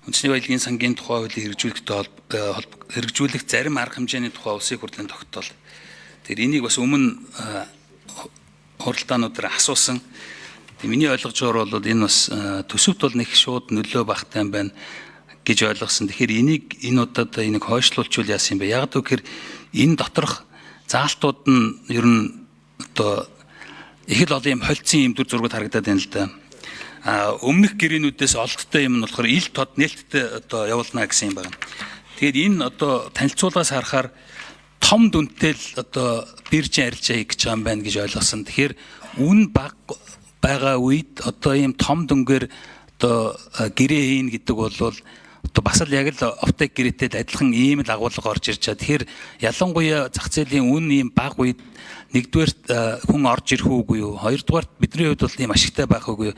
Үндэсний баялагын сангийн тухай хуулийг хэрэгжүүлэх зарим арга хэмжээний тухай улсын хурлын тогтоол. Тэр энийг бас өмнө хуралдаанууд дээр асуусан. Миний ойлгож байгаа бол энэ бас төсөвт бол нэг шууд нөлөө багтай юм байна гэж ойлгосон. Тэгэхээр энэ удаад энийг хойшлуулчвал яасан юм бэ? Яг гэвэл энэ доторх заалтууд нь ер нь одоо их л олон юм холцсон юм дүр зургууд харагдаад байна л да. Өмнөх гэрээнүүдээс олдтой юм нь болохоор ил тод нээлттэй одоо явуулна гэсэн юм байна. Тэгэхээр энэ одоо танилцуулгаас харахаар том дүнтэй л одоо биржийн арилжаа хийж байгаа юм байна гэж ойлгосон. Тэгэхээр үн баг байгаа үед одоо ийм том дүнгээр одоо гэрээ хийн гэдэг бол одоо бас л яг л оптик гэрээтэй адилхан ийм л агуулга орж ирж байгаа. Тэгэхээр ялангуяа зах зээлийн үн ийм баг үед нэгдүгээр хүн орж ирэх үгүй юу? Хоёрдугаар бидний хувьд бол ийм ашигтай байх үгүй юу?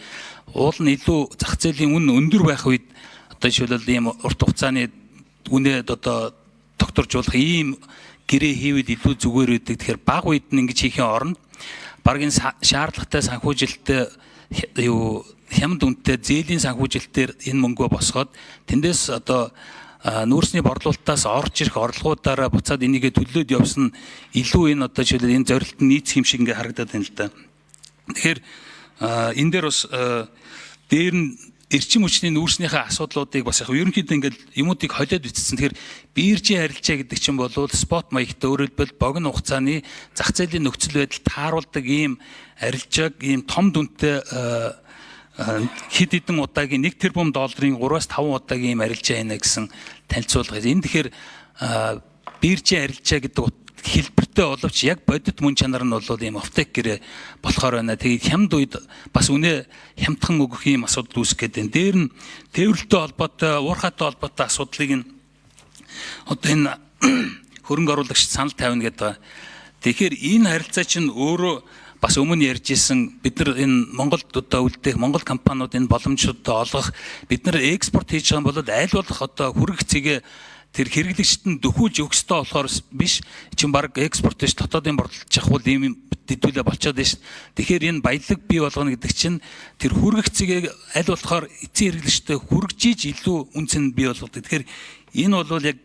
Уул нь илүү зах зээлийн үн өндөр байх үед одоо жишээлбэл ийм урт хугацааны үнээд одоо докторжуулах ийм гэрээ хийвэл илүү зүгээр үүдэг. Тэгэхээр баг үед нь ингэж хийхин оронд багийн шаардлагатай санхүүжилттэй юу хямд үнэтэй зээлийн санхүүжилтээр энэ мөнгөө босгоод тэндээс одоо нүүрсний борлуулалтаас орж ирэх орлогуудаараа буцаад энийгээ төлөөд явсан илүү энэ одоо жишээлбэл энэ зорилтод нийцэх юм шиг ингээ харагдаад байна л да. Тэгэхээр энэ дээр бас дээр нь эрчим хүчний нүүрснийхээ асуудлуудыг бас яг ерөнхийдөө ингээд юмуудыг холиод бичсэн. Тэгэхээр биржийн арилжаа гэдэг чинь бол спот маягтай өөрөлдвөл богино хугацааны зах зээлийн нөхцөл байдал тааруулдаг ийм арилжааг ийм том дүнтэй хэд хэдэн удаагийн 1 тэрбум долларын 3-5 удаагийн ийм арилжаа хийнэ гэсэн танилцуулга. Энэ тэгэхээр биржийн арилжаа гэдэг хэлбэртэй боловч яг бодит мөн чанар нь бол ийм оптик гэрээ болохоор байна. Тэгээд хямд үед бас үнэ хямдхан өгөх ийм асуудал үүсэх гэдэг. Дээр нь тээвэрлэлтэй холбоотой, уурхайтай холбоотой асуудлыг нь одоо энэ хөрөнгө оруулагч санал тавина гэдэг. Тэгэхээр энэ харилцаа чинь өөрөө бас өмнө ярьж исэн бид нар энэ Монголд одоо үлдээх Монгол компаниуд энэ боломжуудаа олгох бид нар экспорт хийж байгаа бол аль болох одоо хүрэх цэгээ тэр хэрэглэгчд нь дөхүүлж өгөх ёстой болохоор биш чинь баг экспорт биш дотоодын борлуулж авах ийм дэдүүлээ болчиход байна шүү. Тэгэхээр энэ баялаг бий болгоно гэдэг чинь тэр хүргэх цэгийг аль болохоор эцсийн хэрэглэгчтэй хүргэж илүү үнцэн бий болгодог. Тэгэхээр энэ бол яг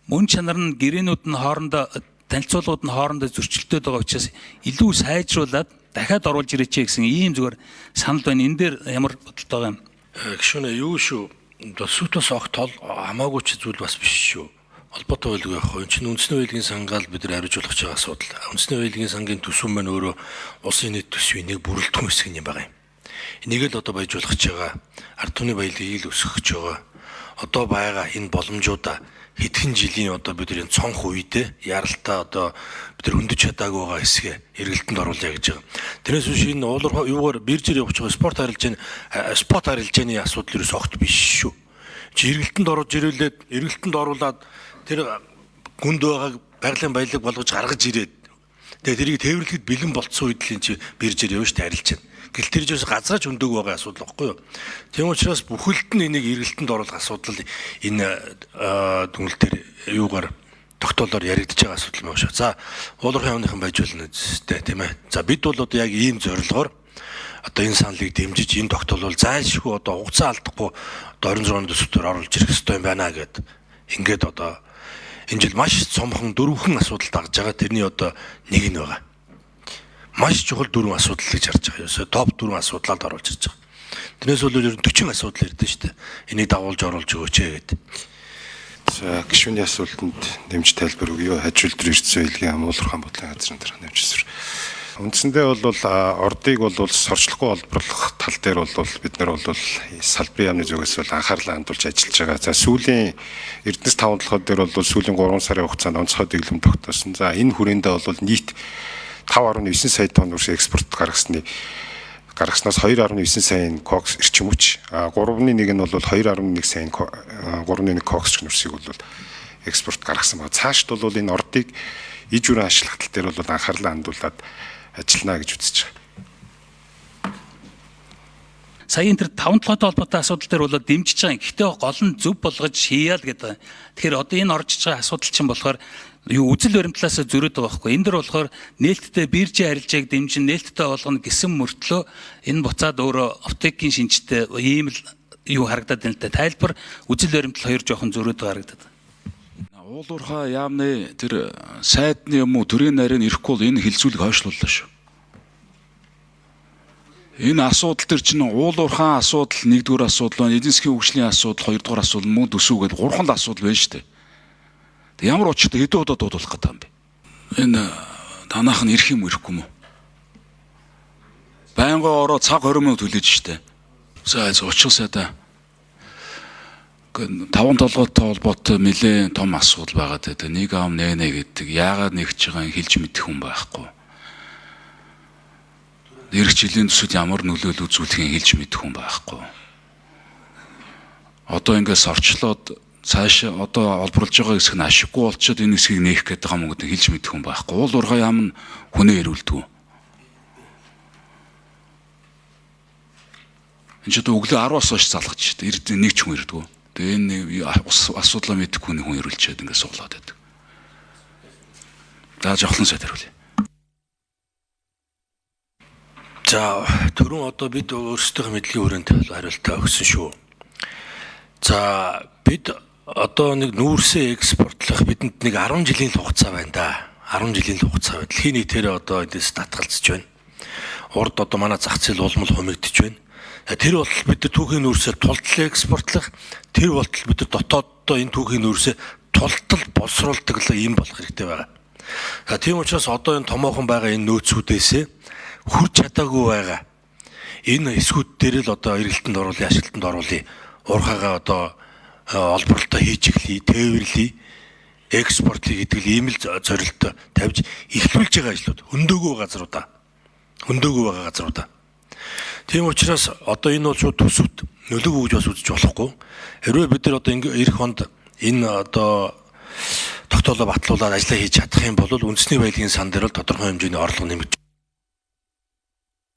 мөн чанар нь гэрээнүүд нь хоорондоо танилцуулгууд нь хоорондоо зөрчилдөд байгаа учраас илүү сайжруулад дахиад оруулж ирээч гэсэн ийм зүгээр санал байна. Энэ дээр ямар бодолтой юм? Гişүнэ юу шүү? Төсөвтөөс огт хамаагүй ч зүйл бас биш шүү. Холбоотой байлгүй яг энэ чинь үндэсний баялагын сангаал бид нар хариуцуулах байгаа асуудал. Үндэсний баялагын сангийн төсөв маань өөрөө улсын нийт төсвийн нэг бүрэлдэхүүн хэсэг юм байна. Энийг л одоо баяжуулах байгаа. Ард түмний баялагийг л өсгөх байгаа. Одоо байгаа энэ боломжуудаа хэдхэн жилийн одоо бид нар цонх үедээ яралтаа одоо бид нар хөндөж чадаагүй байгаа хэсгээ эргэлтэнд оруулъя гэж байгаа. Тэрнээс биш энэ уулар юугаар биржээр явж байгаа спот арилжааны асуудал ерөөс огт биш шүү. Чи эргэлтэнд орж ирүүлээд эргэлтэнд оруулаад тэр гүнд байгааг байгалийн баялаг болгож гаргаж ирээд тэгээ тэрийг тээвэрлэхэд бэлэн болцсон үед л чи биржээр явж арилжана. Гэл тэр жишээс газрааж өндөг байгаа асуудал байхгүй юу? Тийм учраас бүхэлд нь энийг эргэлтэнд оруулах асуудал энэ дүнэлт төр юугаар тогтоолоор яригдж байгаа асуудал юм шүү. За уулуурхайн явныхан байжуулна үстэй тийм ээ. За бид бол одоо яг ийм зорилгоор одоо энэ саналыг дэмжиж энэ тогтоол бол зайлшгүй одоо хугацаа алдахгүй одоо 26 оны төсөвтөр оруулж ирэх ёстой юм байна гэд. Ингээд одоо энэ жил маш цомхон дөрвөн асуудал дагж байгаа. Тэрний одоо нэг нь байгаа. Маш чухал дөрвөн асуудал гэж харж байгаа. Ерөөсөө топ дөрвөн асуудлаад оруулж ирж байгаа. Тэрнээс бол ер нь 40 асуудал ирдэ шүү дээ. Энийг дагуулж оруулж өгөөч гэдэг. За гишүүний асуултанд нэмж тайлбар өгье. Хажуултар эрдэнэ баялагын амуулахын бодлогын газрын дарга нэмжсэр. Үндсэндээ бол ордыг бол сорчлохгүй олборлох тал дээр бол бид нар бол салбарын яамны зүгээс бол анхаарлаа хандуулж ажиллаж байгаа. За сүүлийн Эрдэнэс 5 толгой дээр бол сүүлийн 3 сарын хугацаанд онцгой дэглэм тогтоосон. За энэ хүрээндээ бол нийт 5.9 сая тонн үрс экспорт гаргаснаас 2.9 сая кокс эрчим хүч, 3.1 нь бол 2.1 сая 3.1 кокс үрсийг бол экспорт гаргасан байна. Цаашд бол энэ ордыг иж бүрэн ашиглах тал дээр бол анхаарлаа хандуулад ажиллана гэж үзэж байгаа. Сая энэ тэр 5 толгойтой холбоотой асуудал дээр бол дэмжиж байгаа. Гэхдээ гол нь зөв болгож хийяа л гэдэг. Тэгэхээр одоо энэ орж байгаа асуудал чинь болохоор юу үзэл баримтлаасаа зөрөөд байгаа байхгүй. Энэ дөр болохоор нээлттэй биржийн арилжааг дэмжин нээлттэй болгоно гэсэн мөртлөө энэ буцаад өөрөө оптикийн шинжтэй ийм л юу харагдаад байна л да. Тайлбар үзэл баримтал хоёр жоохон зөрөөд харагдаад. Уулуурхаа яамны тэр сайдны юм уу төрийн нарийн ирэхгүй бол энэ хилцүүлэг хойшлууллаа шүү. Энэ асуудал төр чинь уулуурхаан асуудал нэгдүгээр асуудал байна, эдийн засгийн хөгжлийн асуудал хоёрдугаар асуудал мөн төсөв гэдэг гурван л асуудал байна шүү дээ. Тэг ямар учиртай хэдэн удаа дуудуулах гэдэг юм бэ? Энэ танаах нь ирэх юм ирэхгүй юм уу? Байнгын ороо цаг 20 минут хүлээж штэ. За уучрасаа да. 5 толгойтой холбоотой нэлээд том асуудал байгаа дээ. Нэг ам нэ гэдэг. Яагаад нэгж байгааг хэлж мэдэх хүн байхгүй. Ирэх жилийн төсөд ямар нөлөөлөл үзүүлэхийг хэлж мэдэх хүн байхгүй. Одоо ингээс орчлоод цааш одоо олборлож байгаа хэсэг нь ашиггүй болчиход энэ хэсгийг нээх гэдэг юм уу гэдэг хэлж мэдэх хүн байхгүй. Уулуурхаа яам нь хүнээ ирүүлдэг. Энд ч одоо өглөө 10-аас хойш залгаж шүү дээ. Нэг ч хүн ирдэг. Тэгээ энэ асуудлаа мэдэхгүй хүн ирүүлчихэд ингээд суулгаад байдаг. За жохлон сайд хариулъя. За түрүүн одоо бид өөрсдийнхөө мэдлийн хүрээнд хариултаа өгсөн шүү. За бид одоо нэг нүүрсээ экспортлох бидэнд нэг 10 жилийн хугацаа байна да. 10 жилийн хугацаа. Дэлхийн нийтээр одоо эндээс татгалзаж байна. Урд одоо манай зах зээл улмал хумигдж байна. Тэр бол бид нар түүхийн нүүрсээр тултлал экспортлох, тэр болтол бид нар дотооддоо энэ түүхийн нүүрсээ тултал боловсруулдаг л юм болох хэрэгтэй байгаа. Тийм учраас одоо энэ томоохон байгаа энэ нөөцүүдээсээ хүрч чадаагүй байгаа. Энэ эсгүүд дээр л одоо эргэлтэнд оруулъя, ажилтанд оруулъя. Уурхаагаа одоо олборлолтоо хийж эхлэе, тээвэрлэе, экспортлъя гэдэг л ийм л зорилттой тавьж эхлүүлж байгаа ажлууд хөндөөгөө байгаа газруудаа. Тийм учраас одоо энэ бол шууд төсөвт нөлөө өгж бас үзэж болохгүй. Хэрвээ бид нар одоо эх хонд энэ одоо тогтоолоо батлуулаад ажиллаа хийж чадах юм бол үндэсний баялагын сан дээр л тодорхой хэмжээний орлого нэмэгдэж